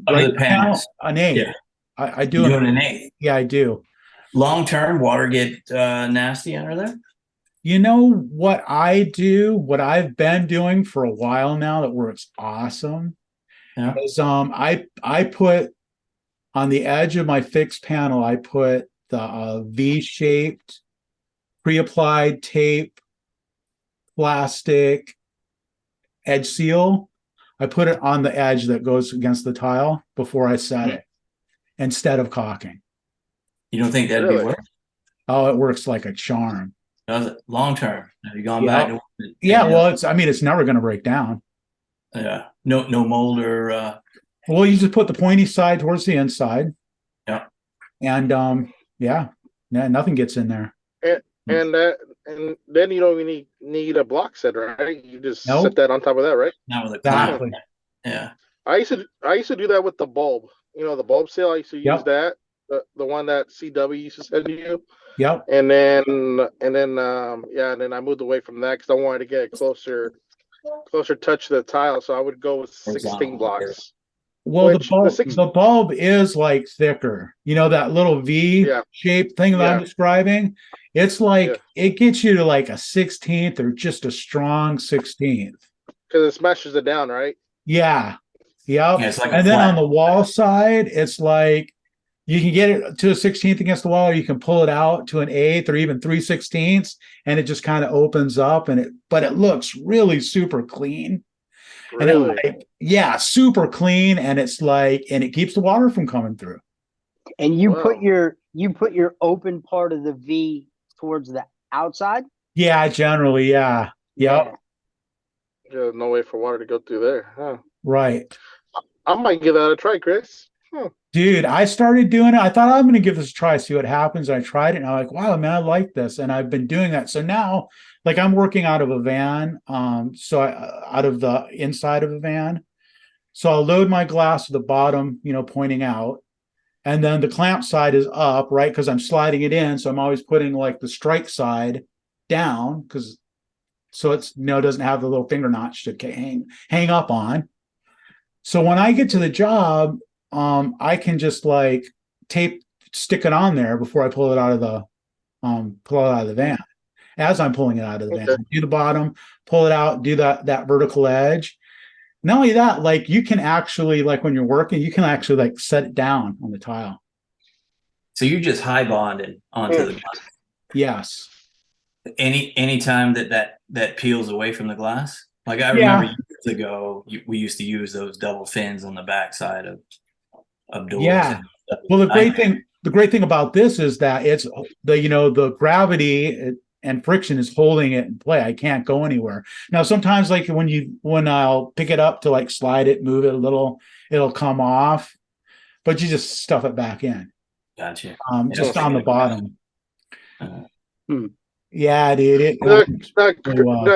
right the panels. an 8. Yeah. I do You doing an 8? Yeah, I do. Long term, water get nasty under there? You know what I do, what I've been doing for a while now that works awesome Yeah. is I put on the edge of my fixed panel, I put the V-shaped pre-applied tape plastic edge seal. I put it on the edge that goes against the tile before I set it instead of caulking. You don't think that'd Really? be worse? Oh, it works like a charm. Does it? Long term. Have you gone Yeah. back to it? Yeah, well, it's never going to break down. Yeah. No mold or Well, you just put the pointy side towards the inside. Yeah. And yeah, nothing gets in there. And then you don't even need a block set, right? You just Nope. set that on top of that, right? not with a Exactly. clamp. Yeah. I used to do that with the bulb. You know, the bulb seal. I used to use Yep. that, the one that CW used to send you. Yep. And then I moved away from that because I wanted to get a closer touch to the tile. So I would go with 16 Horizontal, blocks. Well, Which the bulb is like thicker. You know, that little V Yeah. shaped thing that I'm Yeah. describing? It's like Yeah. it gets you to like a 16th or just a strong 16th. Because it smashes it down, right? Yeah. Yep. Yeah, it's like a And then flat. on the wall side, it's like you can get it to a 16th against the wall, or you can pull it out to an 1/8 or even 3/16, and it just kind of opens up but it looks really super clean. And Really? yeah, super clean, and it's like, and it keeps the water from coming through. And you Wow. put your open part of the V towards the outside. Yeah, generally, yeah. Yep. There's no way for water to go through there. Huh. Right. I might give that a try, Chris. Dude, I started doing it. I thought I'm going to give this a try, see what happens. I tried it and I'm like, wow, man, I like this. And I've been doing that. So now, like, I'm working out of a van. Out of the inside of a van. So I'll load my glass to the bottom, pointing out. And then the clamp side is up, right? Because I'm sliding it in. So I'm always putting like the strike side down so it's, doesn't have the little finger notch to hang up on. So when I get to the job, I can just like stick it on there before I pull it out of the van. As I'm pulling it out of the van, do the bottom, pull it out, do that vertical edge. Not only that, like you can actually, like when you're working, you can actually like set it down on the tile. So you're just high bonding onto the glass. Yes. Any time that peels away from the glass. Like I remember years ago, we used to use those double fins on the backside of doors. Yeah. Well, the great thing about this is that it's the gravity and friction is holding it in play. I can't go anywhere. Now, sometimes like when I'll pick it up to like slide it, move it a little, it'll come off, but you just stuff it back in. Gotcha. Just on the bottom. Hmm. Yeah, dude. Now,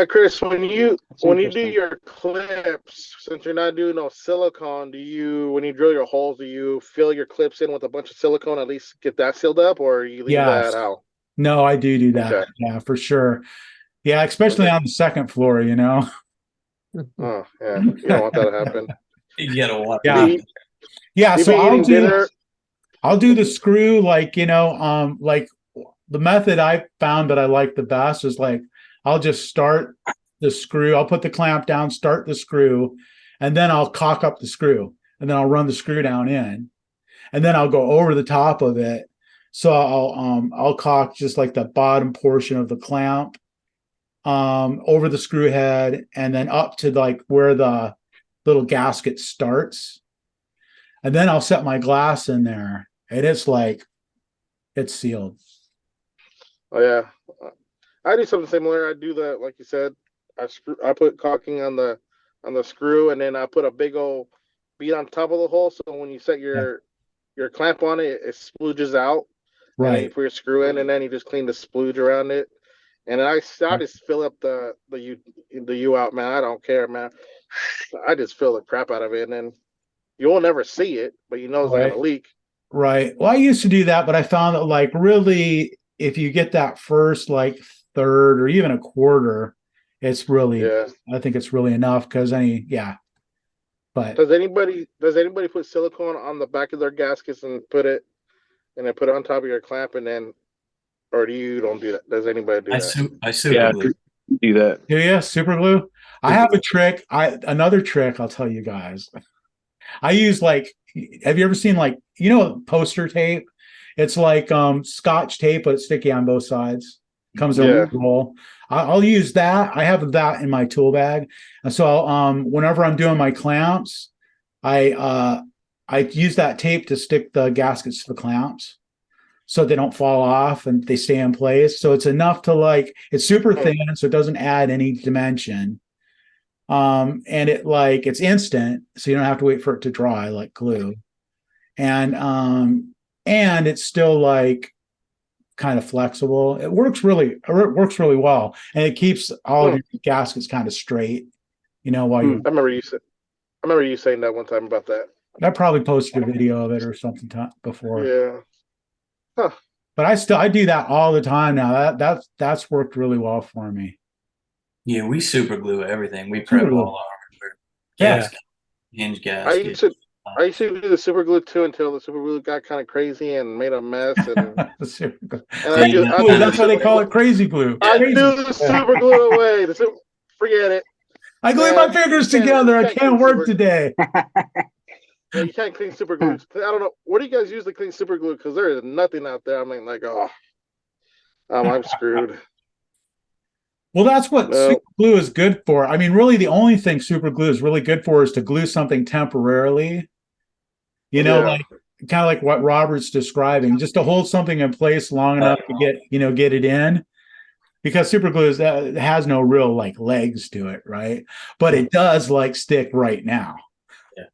Chris, when you do your clips, since you're not doing no silicone, when you drill your holes, do you fill your clips in with a bunch of silicone, at least get that sealed up, or you leave that out? No, I do that. Okay. Yeah, for sure. Yeah, especially on the second floor, Oh, yeah. You don't want that to happen. You gotta watch. Yeah. Yeah, You so be eating dinner. I'll do the screw like the method I found that I like the best is like I'll just start the screw. I'll put the clamp down, start the screw, and then I'll cock up the screw, and then I'll run the screw down in, and then I'll go over the top of it. So I'll cock just like the bottom portion of the clamp over the screw head, and then up to like where the little gasket starts, and then I'll set my glass in there, and it's sealed. Oh yeah, I do something similar. I do that, like you said. I put caulking on the screw, and then I put a big old bead on top of the hole. So when you set your clamp on it, it splooges out. Right. And then you put your screw in, and then you just clean the splooge around it. And I just fill up the U out, man. I don't care, man. I just fill the crap out of it, and then you will never see it, but you know it's like a leak. Right. Well, I used to do that, but I found that like really, if you get that first like third or even a quarter, it's really, Yeah. I think it's really enough because but Does anybody put silicone on the back of their gaskets and put it on top of your clamp and then, or do you don't do that? Does anybody do that? I super glue. Do that. do you super glue? I have a trick. Another trick I'll tell you guys. I use like, have you ever seen like, poster tape? It's like Scotch tape, but it's sticky on both sides. Comes in a roll. I'll use that. I have that in my tool bag, and so whenever I'm doing my clamps, I use that tape to stick the gaskets to the clamps, so they don't fall off and they stay in place. So it's enough to like, it's super thin, so it doesn't add any dimension. And it's instant, so you don't have to wait for it to dry like glue. And it's still like kind of flexible. It works really well, and it keeps all of your gaskets kind of straight. While you're. I remember you saying that one time about that. I probably posted a video of it or something before. Yeah. Huh. But I do that all the time now. That's worked really well for me. Yeah, we super glue everything. We prep all our gaskets, hinge gaskets. I used to do the super glue too until the super glue got kind of crazy and made a mess. And that's why they call it crazy glue. I do the super glue away. Forget it. I glue my fingers together. I can't work today. Yeah, you can't clean super glue. I don't know. What do you guys use to clean super glue? Because there is nothing out there. I mean, like, I'm screwed. Well, that's what super glue is good for. I mean, really, the only thing super glue is really good for is to glue something temporarily. Like kind of like what Robert's describing, just to hold something in place long enough to get it in. Because super glue has no real like legs to it, right? But it does like stick right now. Yeah.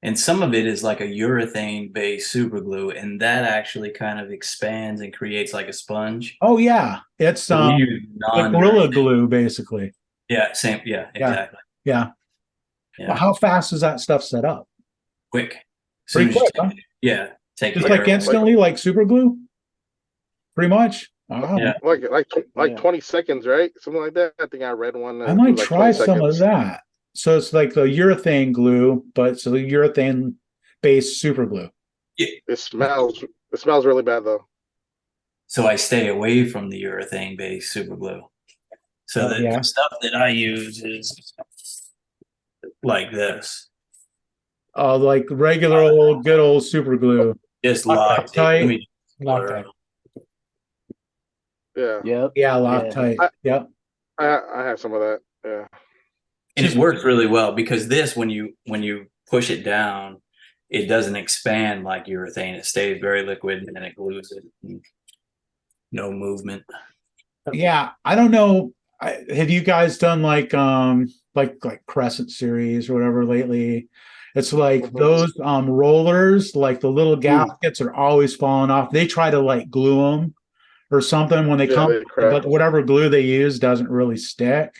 And some of it is like a urethane based super glue, and that actually kind of expands and creates like a sponge. Oh yeah. It's like Gorilla Glue basically. Yeah, same. Yeah, exactly. Yeah. Well, how fast is that stuff set up? Quick. Pretty quick, huh? Yeah. Just like instantly, like super glue? Pretty much. Wow. Yeah. Like 20 seconds, right? Something like that. I think I read one. I might try some of that. So it's like the urethane glue, but the urethane based super glue. Yeah. It smells really bad though. So I stay away from the urethane based super glue. So the stuff that I use is like this. Oh, like regular good old super glue. Just Loctite. Loctite. Yeah. Yep. Yeah, Loctite. Yep. I have some of that. Yeah. And it works really well because this, when you push it down, it doesn't expand like urethane. It stays very liquid and it glues it. No movement. Yeah, I don't know. Have you guys done like Crescent series or whatever lately? It's like those rollers, like the little gaskets are always falling off. They try to like glue them or something when they come, but whatever glue they use doesn't really stick.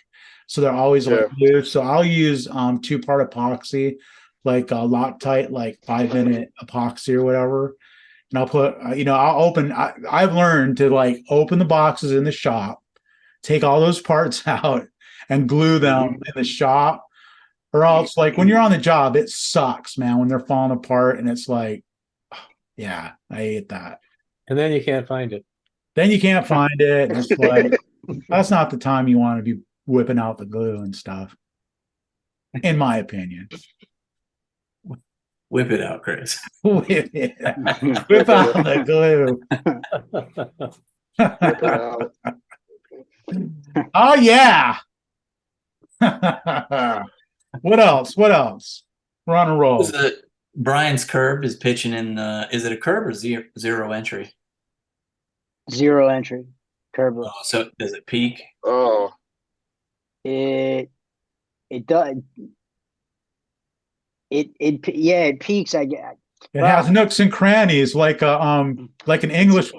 So they're always like glued. So I'll use 2-part epoxy, like Loctite, like 5-minute epoxy or whatever. And I'll put, I've learned to like open the boxes in the shop, take all those parts out and glue them in the shop. Or else, like when you're on the job, it sucks, man, when they're falling apart and it's like, yeah, I hate that. And then you can't find it. Then you can't find it. And it's like, that's not the time you want to be whipping out the glue and stuff, in my opinion. Whip it out, Chris. Whip out the glue. Whip it out. Oh, yeah. What else? We're on a roll. Brian's curb is pitching in is it a curb or zero entry? Zero entry. Curb. Oh, so does it peak? Oh. It does. It peaks, I guess. It has nooks and crannies like an English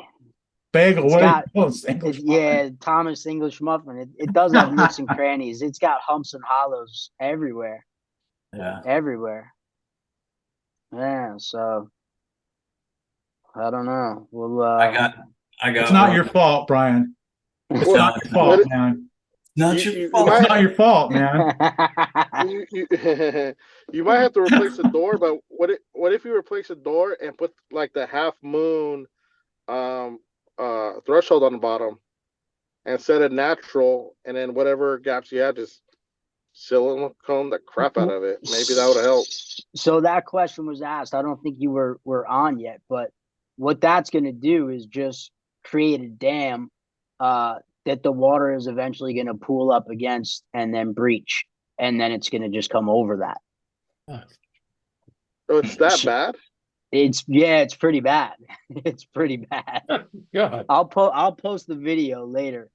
bagel. Thomas English muffin. It does have nooks and crannies. It's got humps and hollows everywhere. Yeah. Everywhere. Yeah, so I don't know. Well, I got it's not your fault, Brian. It's not your fault, man. Not You- your you fault. It's might- not your fault, man. You might have to replace the door, but what if you replace the door and put like the half moon threshold on the bottom and set it natural, and then whatever gaps you have, just silicone the crap out of it. Maybe that would help. So that question was asked. I don't think you were on yet, but what that's going to do is just create a dam that the water is eventually going to pool up against and then breach, and then it's going to just come over that. Oh, it's that bad? It's pretty bad. It's pretty bad. God. I'll post the video later.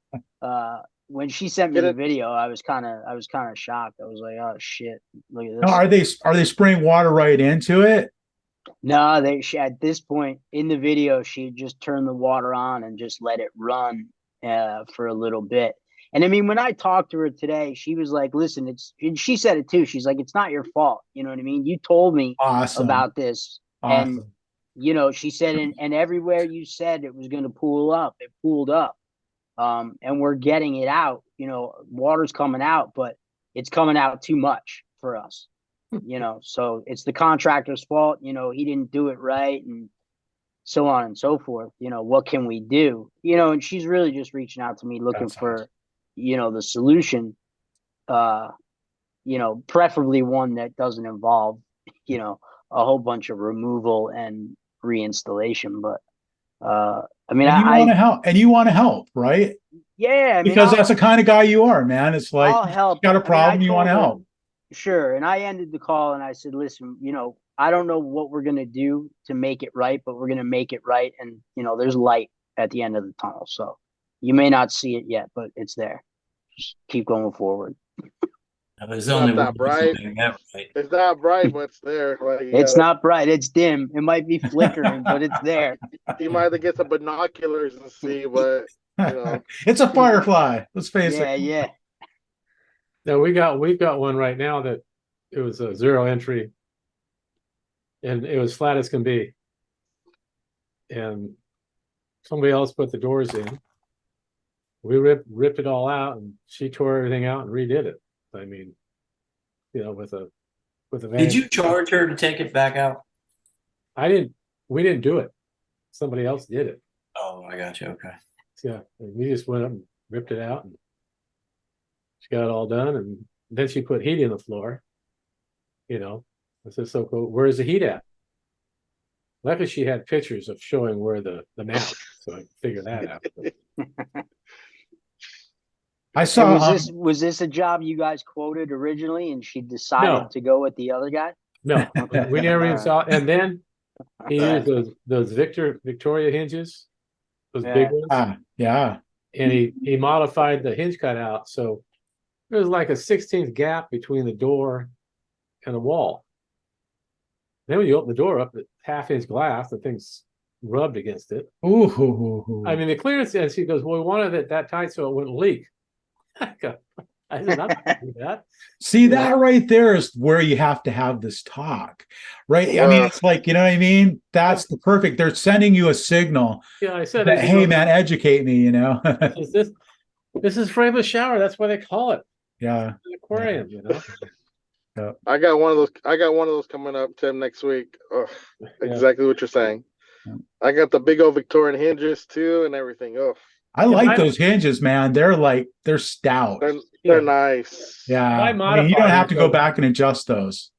When she sent me the video, I was kind of shocked. I was like, "Oh shit, look at this." Now, are they spraying water right into it? No, at this point in the video, she just turned the water on and just let it run for a little bit. And I mean, when I talked to her today, she was like, "Listen, and she said it too. She's like, it's not your fault. You know what I mean? You told me about this, and she said, and everywhere you said it was going to pool up, it pooled up, and we're getting it out. Water's coming out, but it's coming out too much for us." So it's the contractor's fault. He didn't do it right, and so on and so forth. What can we do? And she's really just reaching out to me looking for, the solution. Preferably one that doesn't involve, a whole bunch of removal and reinstallation. But I mean, you want to help, right? Yeah, I mean, because that's the kind of guy you are, man. It's like, I'll help. you got a problem, you want to help. Sure. And I ended the call and I said, listen, I don't know what we're going to do to make it right, but we're going to make it right. And, there's light at the end of the tunnel. So you may not see it yet, but it's there. Just keep going forward. There's only not that bright. It's not bright, but it's there. It's not bright. It's dim. It might be flickering, but it's there. You might have to get some binoculars and see, but it's a firefly. Let's face it. Yeah. No, we've got one right now that it was a zero entry, and it was flat as can be. And somebody else put the doors in. We ripped it all out, and she tore everything out and redid it. I mean, with a van. Did you charge her to take it back out? I didn't. We didn't do it. Somebody else did it. Oh, I got you. Okay. Yeah, we just went up and ripped it out, and she got it all done, and then she put heat in the floor. I said, "So cool. Where's the heat at?" Luckily, she had pictures of showing where the map, so I could figure that out. I saw. Was this a job you guys quoted originally, and she decided to go with the other guy? No, we never even saw. And then he used those Victoria hinges, those big ones. Yeah. And he modified the hinge cutout, so there was like a 16th gap between the door and the wall. Then when you open the door up, the half-inch glass, the thing's rubbed against it. Ooh. I mean, the clearance, and she goes, "Well, we wanted it that tight so it wouldn't leak." I said, "I'm not do that." See, that right there is where you have to have this talk, right? I mean, it's like, you know what I mean? That's the perfect. They're sending you a signal. Yeah, I said, that, "Hey, man, educate me." This is frameless shower. That's why they call it. Yeah. An aquarium, Yeah. I got one of those coming up, Tim, next week. Oh, exactly what you're saying. Yeah. I got the big old Victorian hinges too and everything. Oh, I like those hinges, man. They're stout. They're nice. Yeah. I mean, you don't have to go back and adjust those.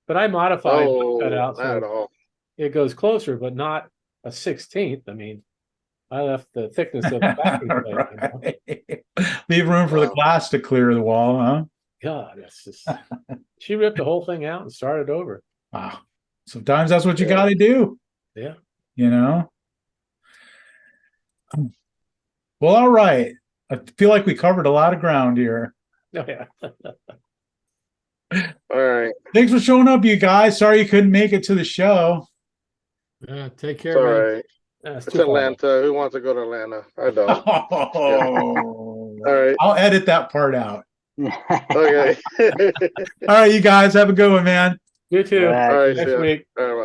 But I modified my cutout not at all. It goes closer, but not a 16th. I mean, I left the thickness of the backing plate. Leave room for the glass to clear the wall, huh? God, that's just. She ripped the whole thing out and started over. Wow. Sometimes that's what you got to do. Yeah. Well, all right. I feel like we covered a lot of ground here. Oh, yeah. All right. Thanks for showing up, you guys. Sorry you couldn't make it to the show. Take care. It's all right. That's It's Atlanta. Who wants to go to Atlanta? I don't. All right. I'll edit that part out. Okay. All right, you guys have a good one, man. You too. All right. Next week. All right.